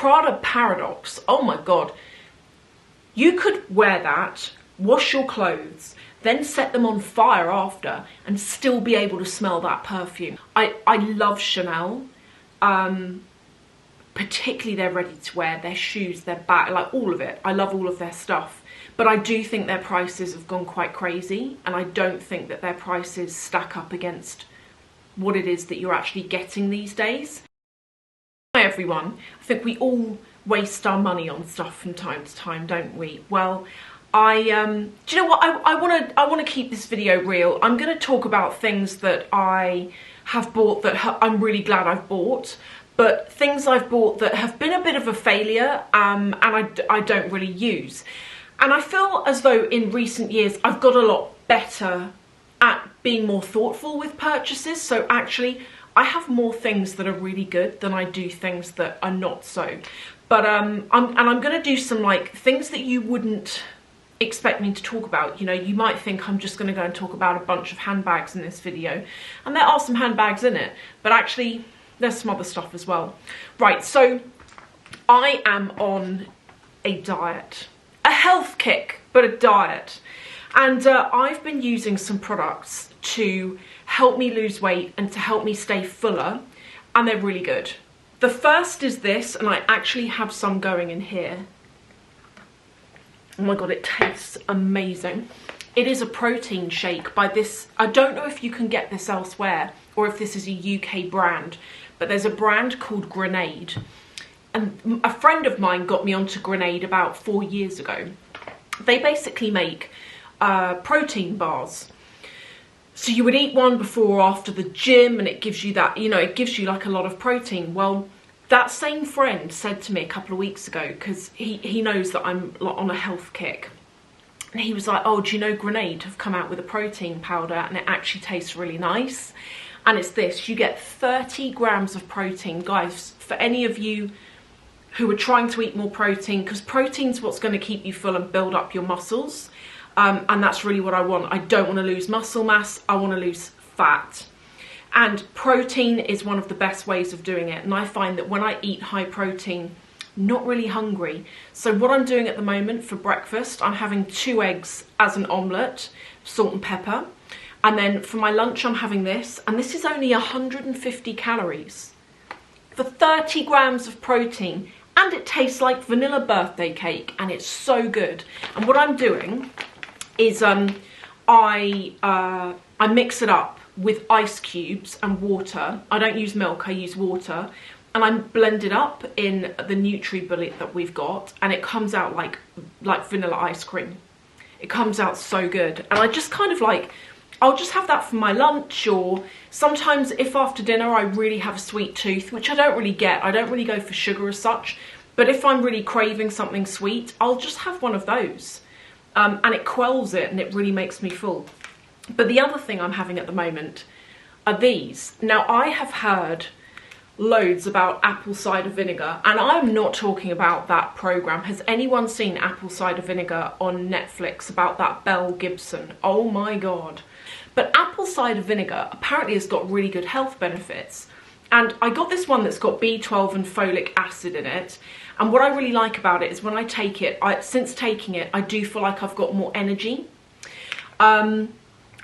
Prada Paradox, oh my God. You could wear that, wash your clothes, then set them on fire after and still be able to smell that perfume. I love Chanel, particularly their ready-to-wear, their shoes, their bag, like all of it. I love all of their stuff. But I do think their prices have gone quite crazy, and I don't think that their prices stack up against what it is that you're actually getting these days. Hi everyone, I think we all waste our money on stuff from time to time, don't we? Well, do you know what, I want to keep this video real. I'm going to talk about things that I have bought that I'm really glad I've bought, but things I've bought that have been a bit of a failure and I don't really use. And I feel as though in recent years I've got a lot better at being more thoughtful with purchases. So actually I have more things that are really good than I do things that are not so. But I'm going to do some like things that you wouldn't expect me to talk about. You know, you might think I'm just going to go and talk about a bunch of handbags in this video, and there are some handbags in it, but actually there's some other stuff as well. Right, so I am on a diet, a health kick, but a diet. And I've been using some products to help me lose weight and to help me stay fuller, and they're really good. The first is this, and I actually have some going in here. Oh my God, it tastes amazing. It is a protein shake by this, I don't know if you can get this elsewhere or if this is a UK brand, but there's a brand called Grenade. And a friend of mine got me onto Grenade about 4 years ago. They basically make protein bars. So you would eat one before or after the gym, and it gives you that, you know, it gives you like a lot of protein. Well, that same friend said to me a couple of weeks ago, because he knows that I'm on a health kick, and he was like, oh, do you know Grenade have come out with a protein powder and it actually tastes really nice? And it's this, you get 30 grams of protein. Guys, for any of you who are trying to eat more protein, because protein's what's going to keep you full and build up your muscles, and that's really what I want. I don't want to lose muscle mass, I want to lose fat. And protein is one of the best ways of doing it. And I find that when I eat high protein, not really hungry. So what I'm doing at the moment for breakfast, I'm having 2 eggs as an omelette, salt and pepper. And then for my lunch, I'm having this. And this is only 150 calories for 30 grams of protein. And it tastes like vanilla birthday cake. And it's so good. And what I'm doing is I mix it up with ice cubes and water. I don't use milk, I use water, and I blend it up in the NutriBullet that we've got, and it comes out like vanilla ice cream. It comes out so good, and I just kind of like, I'll just have that for my lunch, or sometimes if after dinner I really have a sweet tooth, which I don't really get, I don't really go for sugar as such, but if I'm really craving something sweet, I'll just have one of those, and it quells it and it really makes me full. But the other thing I'm having at the moment are these. Now, I have heard loads about apple cider vinegar, and I'm not talking about that program. Has anyone seen apple cider vinegar on Netflix about that Mel Gibson? Oh my God. But apple cider vinegar apparently has got really good health benefits. And I got this one that's got B12 and folic acid in it. And what I really like about it is when I take it, since taking it, I do feel like I've got more energy.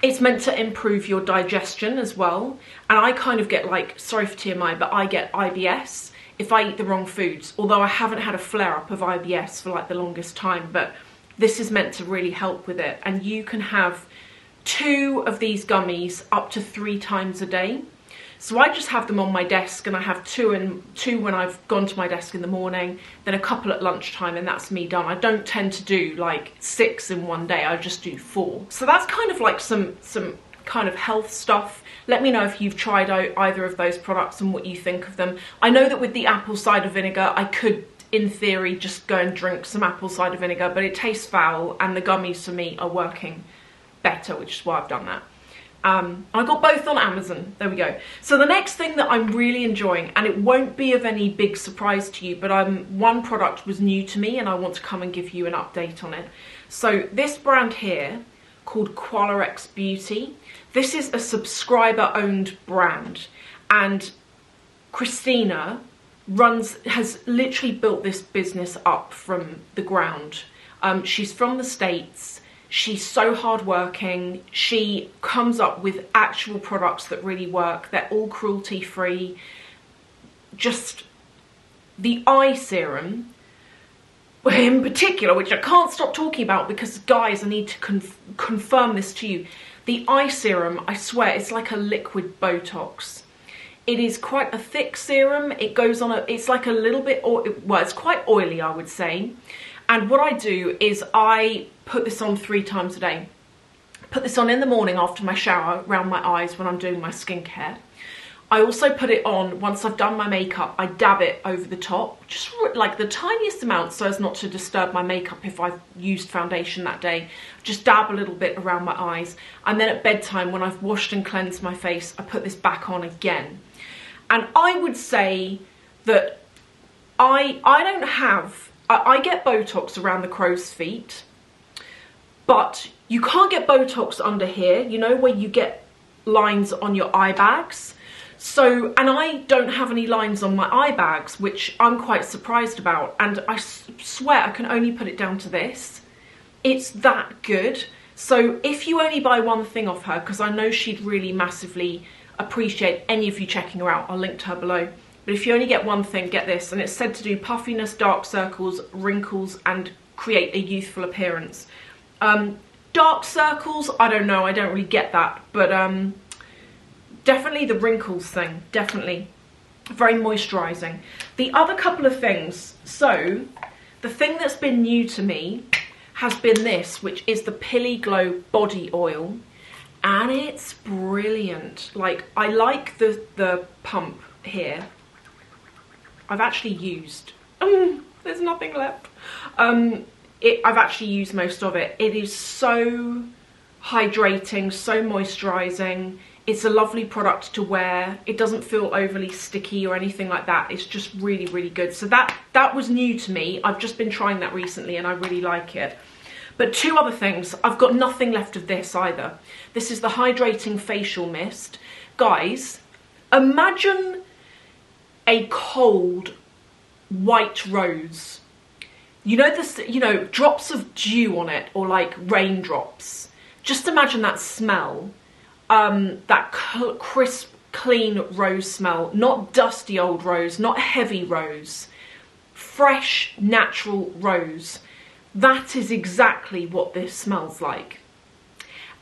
It's meant to improve your digestion as well. And I kind of get like, sorry for TMI, but I get IBS if I eat the wrong foods. Although I haven't had a flare-up of IBS for like the longest time, but this is meant to really help with it. And you can have 2 of these gummies up to 3 times a day. So I just have them on my desk, and I have 2 when I've gone to my desk in the morning, then a couple at lunchtime, and that's me done. I don't tend to do like 6 in one day, I just do 4. So that's kind of like some kind of health stuff. Let me know if you've tried out either of those products and what you think of them. I know that with the apple cider vinegar, I could, in theory, just go and drink some apple cider vinegar, but it tastes foul, and the gummies for me are working better, which is why I've done that. I got both on Amazon. There we go. So the next thing that I'm really enjoying, and it won't be of any big surprise to you, but one product was new to me and I want to come and give you an update on it. So this brand here called Qualarex Beauty, this is a subscriber owned brand, and Christina has literally built this business up from the ground. She's from the States. She's so hardworking. She comes up with actual products that really work. They're all cruelty free. Just the eye serum in particular, which I can't stop talking about because, guys, I need to confirm this to you. The eye serum, I swear, it's like a liquid Botox. It is quite a thick serum. It goes on it's like a little bit, well, it's quite oily, I would say. And what I do is I put this on 3 times a day. Put this on in the morning after my shower, around my eyes when I'm doing my skincare. I also put it on once I've done my makeup. I dab it over the top, just like the tiniest amount so as not to disturb my makeup if I've used foundation that day. Just dab a little bit around my eyes. And then at bedtime, when I've washed and cleansed my face, I put this back on again. And I would say that I get Botox around the crow's feet, but you can't get Botox under here, you know, where you get lines on your eye bags. So, and I don't have any lines on my eye bags, which I'm quite surprised about. And I swear I can only put it down to this. It's that good. So if you only buy one thing off her, because I know she'd really massively appreciate any of you checking her out, I'll link to her below. But if you only get one thing, get this. And it's said to do puffiness, dark circles, wrinkles, and create a youthful appearance. Dark circles, I don't know, I don't really get that. But definitely the wrinkles thing, definitely. Very moisturising. The other couple of things, so the thing that's been new to me has been this, which is the Pilly Glow Body Oil. And it's brilliant. Like, I like the pump here. I've actually used, there's nothing left. I've actually used most of it. It is so hydrating, so moisturising. It's a lovely product to wear. It doesn't feel overly sticky or anything like that. It's just really, really good. So that was new to me. I've just been trying that recently and I really like it. But 2 other things. I've got nothing left of this either. This is the Hydrating Facial Mist. Guys, imagine a cold white rose. You know this, you know, drops of dew on it, or like raindrops. Just imagine that smell. That crisp, clean rose smell. Not dusty old rose, not heavy rose. Fresh, natural rose. That is exactly what this smells like.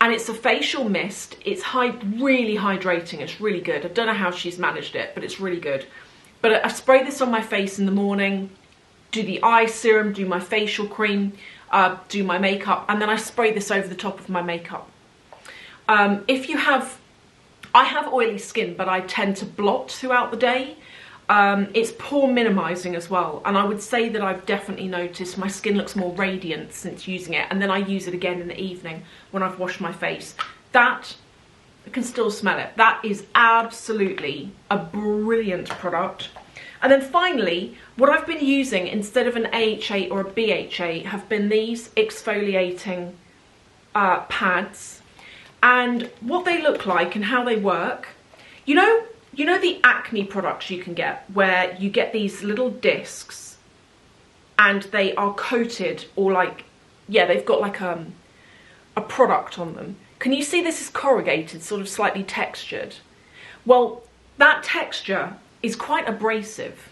And it's a facial mist. It's really hydrating. It's really good. I don't know how she's managed it, but it's really good. But I spray this on my face in the morning, do the eye serum, do my facial cream, do my makeup, and then I spray this over the top of my makeup. I have oily skin, but I tend to blot throughout the day. It's pore minimizing as well, and I would say that I've definitely noticed my skin looks more radiant since using it, and then I use it again in the evening when I've washed my face. That, I can still smell it. That is absolutely a brilliant product. And then finally, what I've been using instead of an AHA or a BHA have been these exfoliating pads. And what they look like and how they work, you know the acne products you can get where you get these little discs and they are coated, or like, yeah, they've got like a product on them. Can you see this is corrugated, sort of slightly textured? Well, that texture is quite abrasive,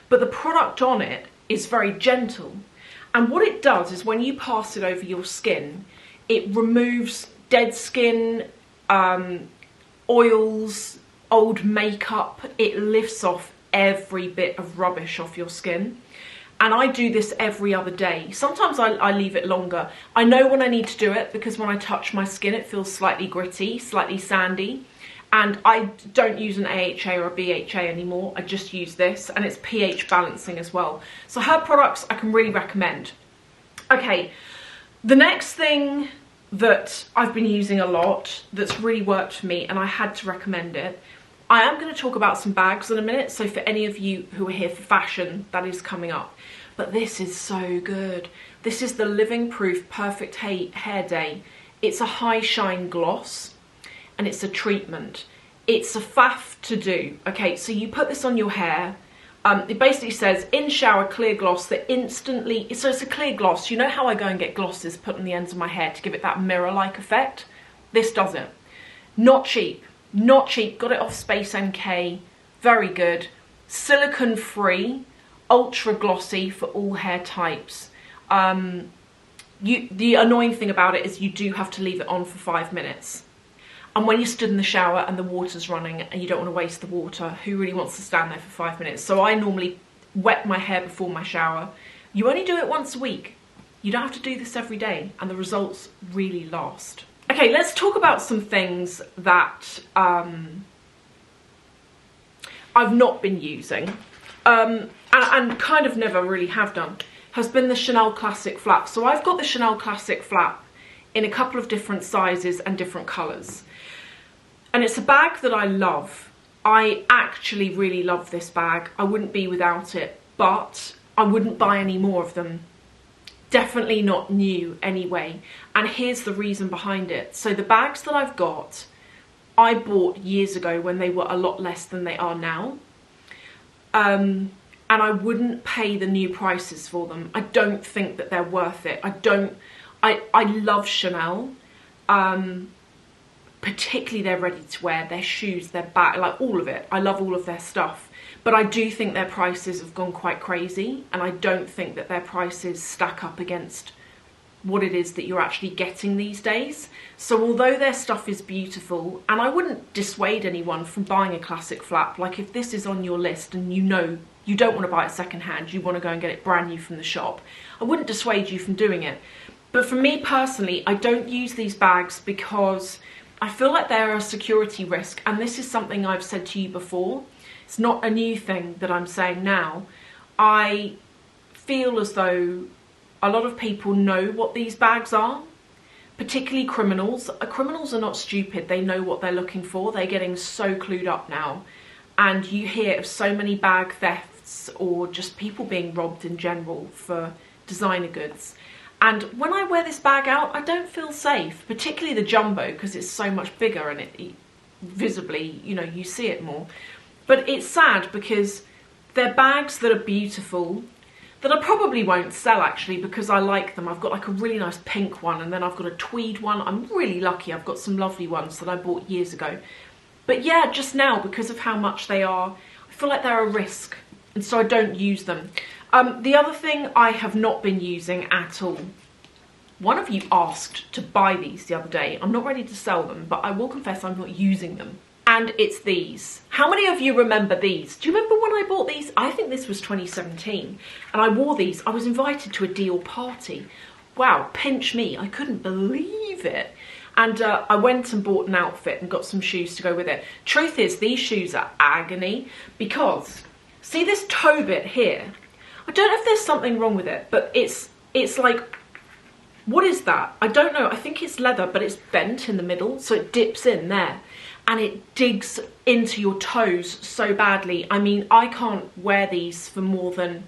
but the product on it is very gentle. And what it does is when you pass it over your skin, it removes dead skin, oils, old makeup. It lifts off every bit of rubbish off your skin. And I do this every other day. Sometimes I leave it longer. I know when I need to do it because when I touch my skin, it feels slightly gritty, slightly sandy. And I don't use an AHA or a BHA anymore. I just use this, and it's pH balancing as well. So her products I can really recommend. Okay, the next thing that I've been using a lot that's really worked for me, and I had to recommend it, I am going to talk about some bags in a minute, so for any of you who are here for fashion, that is coming up. But this is so good. This is the Living Proof Perfect Hair Day. It's a high shine gloss, and it's a treatment. It's a faff to do. Okay, so you put this on your hair. It basically says, in shower clear gloss that instantly, so it's a clear gloss. You know how I go and get glosses put on the ends of my hair to give it that mirror-like effect? This doesn't. Not cheap, not cheap. Got it off Space NK, very good. Silicone free, ultra glossy for all hair types. The annoying thing about it is you do have to leave it on for 5 minutes. And when you stood in the shower and the water's running and you don't want to waste the water, who really wants to stand there for 5 minutes? So I normally wet my hair before my shower. You only do it once a week. You don't have to do this every day, and the results really last. Okay, let's talk about some things that I've not been using, and kind of never really have done, has been the Chanel Classic Flap. So I've got the Chanel Classic Flap in a couple of different sizes and different colours. And it's a bag that I love. I actually really love this bag. I wouldn't be without it, but I wouldn't buy any more of them. Definitely not new anyway. And here's the reason behind it. So the bags that I've got, I bought years ago when they were a lot less than they are now. And I wouldn't pay the new prices for them. I don't think that they're worth it. I love Chanel. Particularly their ready-to-wear, their shoes, their bag, like all of it. I love all of their stuff. But I do think their prices have gone quite crazy, and I don't think that their prices stack up against what it is that you're actually getting these days. So although their stuff is beautiful, and I wouldn't dissuade anyone from buying a Classic Flap, like if this is on your list and you know you don't want to buy it secondhand, you want to go and get it brand new from the shop, I wouldn't dissuade you from doing it. But for me personally, I don't use these bags because I feel like they're a security risk, and this is something I've said to you before. It's not a new thing that I'm saying now. I feel as though a lot of people know what these bags are, particularly criminals. Criminals are not stupid. They know what they're looking for. They're getting so clued up now. And you hear of so many bag thefts or just people being robbed in general for designer goods. And when I wear this bag out, I don't feel safe, particularly the jumbo, because it's so much bigger and it visibly, you know, you see it more. But it's sad because they're bags that are beautiful, that I probably won't sell actually because I like them. I've got like a really nice pink one, and then I've got a tweed one. I'm really lucky. I've got some lovely ones that I bought years ago. But yeah, just now, because of how much they are, I feel like they're a risk, and so I don't use them. The other thing I have not been using at all, one of you asked to buy these the other day. I'm not ready to sell them, but I will confess I'm not using them. And it's these. How many of you remember these? Do you remember when I bought these? I think this was 2017. And I wore these. I was invited to a Dior party. Wow, pinch me. I couldn't believe it. And I went and bought an outfit and got some shoes to go with it. Truth is, these shoes are agony because, see this toe bit here? I don't know if there's something wrong with it, but it's like, what is that? I don't know. I think it's leather, but it's bent in the middle, so it dips in there. And it digs into your toes so badly. I mean, I can't wear these for more than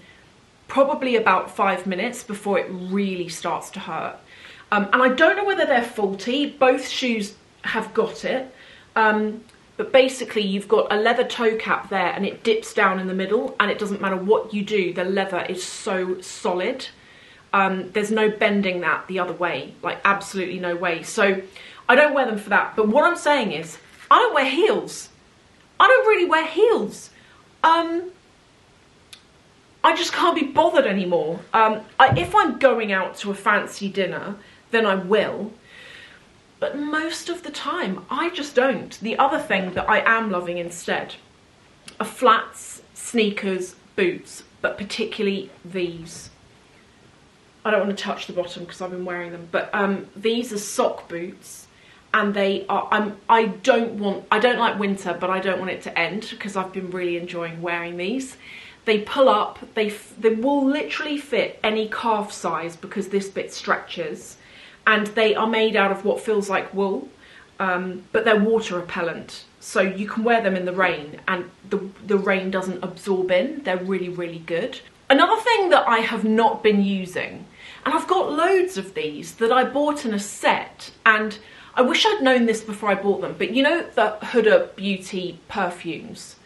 probably about 5 minutes before it really starts to hurt. And I don't know whether they're faulty. Both shoes have got it. But basically you've got a leather toe cap there and it dips down in the middle, and it doesn't matter what you do, the leather is so solid. There's no bending that the other way, like absolutely no way. So I don't wear them for that. But what I'm saying is, I don't wear heels. I don't really wear heels. I just can't be bothered anymore. If I'm going out to a fancy dinner, then I will. But most of the time, I just don't. The other thing that I am loving instead are flats, sneakers, boots, but particularly these. I don't want to touch the bottom because I've been wearing them, but these are sock boots, and they are, I don't like winter, but I don't want it to end because I've been really enjoying wearing these. They pull up, they will literally fit any calf size because this bit stretches, and they are made out of what feels like wool, but they're water repellent, so you can wear them in the rain and the rain doesn't absorb in. They're really, really good. Another thing that I have not been using, and I've got loads of these that I bought in a set, and I wish I'd known this before I bought them, but you know the Huda Beauty perfumes?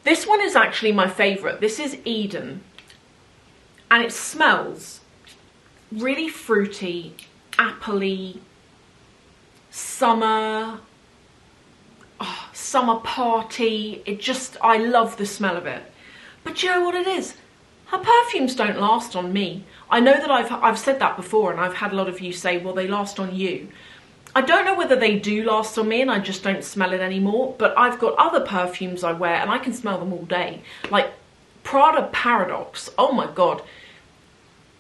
This one is actually my favourite. This is Eden. And it smells really fruity, appley, summer party. I love the smell of it. But you know what it is? Her perfumes don't last on me. I know that I've said that before, and I've had a lot of you say, well, they last on you. I don't know whether they do last on me and I just don't smell it anymore, but I've got other perfumes I wear and I can smell them all day. Like Prada Paradox, oh my God.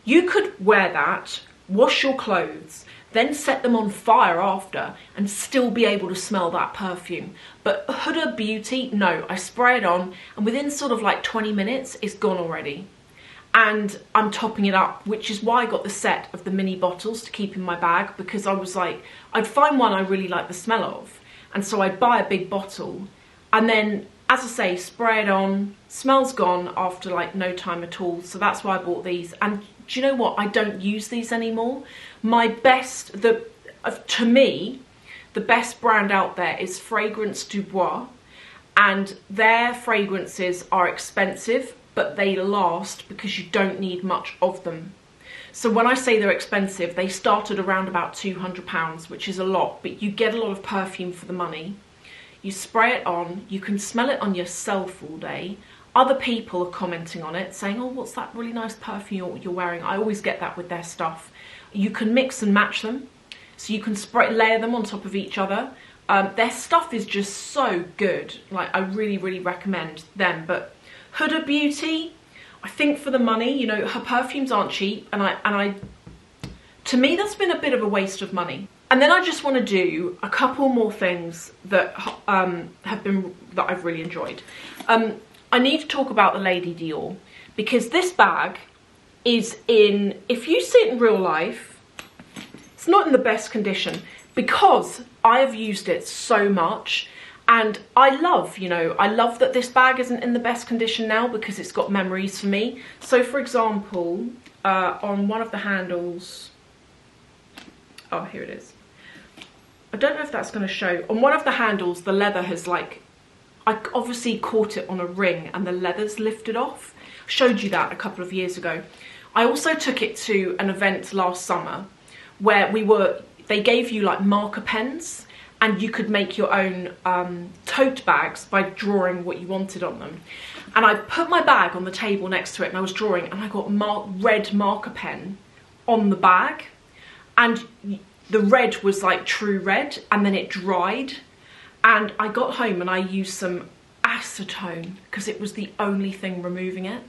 You could wear that, wash your clothes, then set them on fire after and still be able to smell that perfume. But Huda Beauty, no, I spray it on and within sort of like 20 minutes, it's gone already. And I'm topping it up, which is why I got the set of the mini bottles to keep in my bag, because I was like, I'd find one I really like the smell of. And so I'd buy a big bottle and then, as I say, spray it on, smells gone after like no time at all. So that's why I bought these. And do you know what? I don't use these anymore. My best, to me, the best brand out there is Fragrance Du Bois. And their fragrances are expensive, but they last because you don't need much of them. So when I say they're expensive, they start at around about £200, which is a lot, but you get a lot of perfume for the money. You spray it on, you can smell it on yourself all day. Other people are commenting on it, saying, oh, what's that really nice perfume you're wearing? I always get that with their stuff. You can mix and match them, so you can layer them on top of each other. Their stuff is just so good. Like, I really, really recommend them. But Huda Beauty, I think for the money, you know, her perfumes aren't cheap, and to me that's been a bit of a waste of money. And then I just want to do a couple more things that that I've really enjoyed. I need to talk about the Lady Dior, because this bag is in, if you see it in real life, it's not in the best condition, because I have used it so much. And I love, you know, I love that this bag isn't in the best condition now because it's got memories for me. So for example, on one of the handles, oh, here it is. I don't know if that's going to show. On one of the handles, the leather has like, I obviously caught it on a ring and the leather's lifted off. I showed you that a couple of years ago. I also took it to an event last summer where they gave you like marker pens, and you could make your own tote bags by drawing what you wanted on them. And I put my bag on the table next to it and I was drawing, and I got red marker pen on the bag, and the red was like true red, and then it dried. And I got home and I used some acetone because it was the only thing removing it.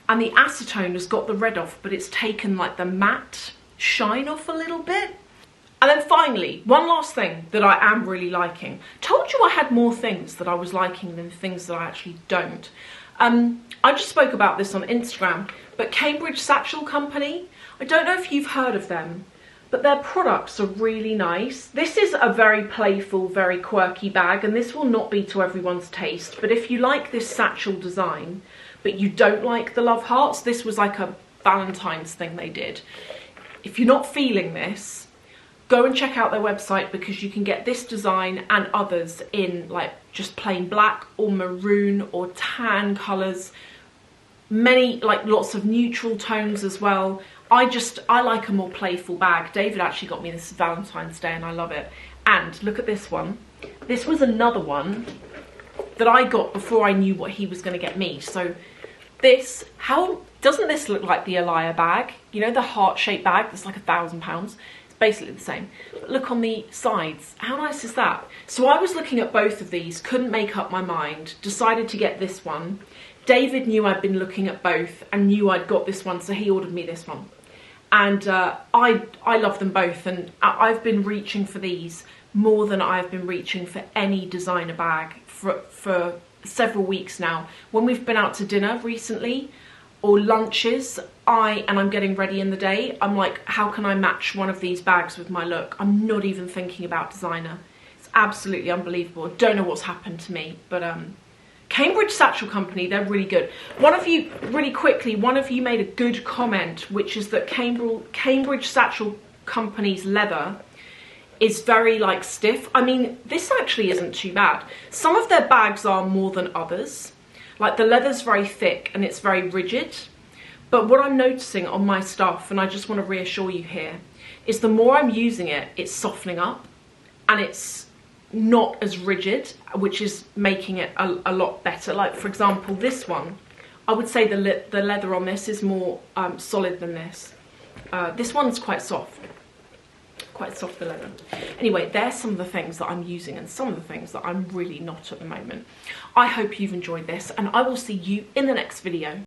And the acetone has got the red off, but it's taken like the matte shine off a little bit. And then finally, one last thing that I am really liking. Told you I had more things that I was liking than things that I actually don't. I just spoke about this on Instagram, but Cambridge Satchel Company, I don't know if you've heard of them, but their products are really nice. This is a very playful, very quirky bag, and this will not be to everyone's taste. But if you like this satchel design, but you don't like the love hearts, this was like a Valentine's thing they did. If you're not feeling this, go and check out their website, because you can get this design and others in like just plain black or maroon or tan colours. Many, like lots of neutral tones as well. I like a more playful bag. David actually got me this Valentine's Day and I love it. And look at this one. This was another one that I got before I knew what he was going to get me. So this, doesn't this look like the Elia bag? You know, the heart-shaped bag that's like £1,000? Basically the same. But look on the sides, how nice is that? So I was looking at both of these, couldn't make up my mind, decided to get this one. David knew I'd been looking at both and knew I'd got this one, so he ordered me this one. And I love them both, and I've been reaching for these more than I've been reaching for any designer bag for several weeks now. When we've been out to dinner recently, or lunches, and I'm getting ready in the day, I'm like, how can I match one of these bags with my look? I'm not even thinking about designer. It's absolutely unbelievable. I don't know what's happened to me, but Cambridge Satchel Company, they're really good. One of you, really quickly, one of you made a good comment, which is that Cambridge Satchel Company's leather is very like stiff. I mean, this actually isn't too bad. Some of their bags are more than others. Like the leather's very thick and it's very rigid. But what I'm noticing on my stuff, and I just want to reassure you here, is the more I'm using it, it's softening up and it's not as rigid, which is making it a lot better. Like for example, this one, I would say the leather on this is more solid than this. This one's quite soft, the leather. Anyway, there's some of the things that I'm using and some of the things that I'm really not at the moment. I hope you've enjoyed this, and I will see you in the next video.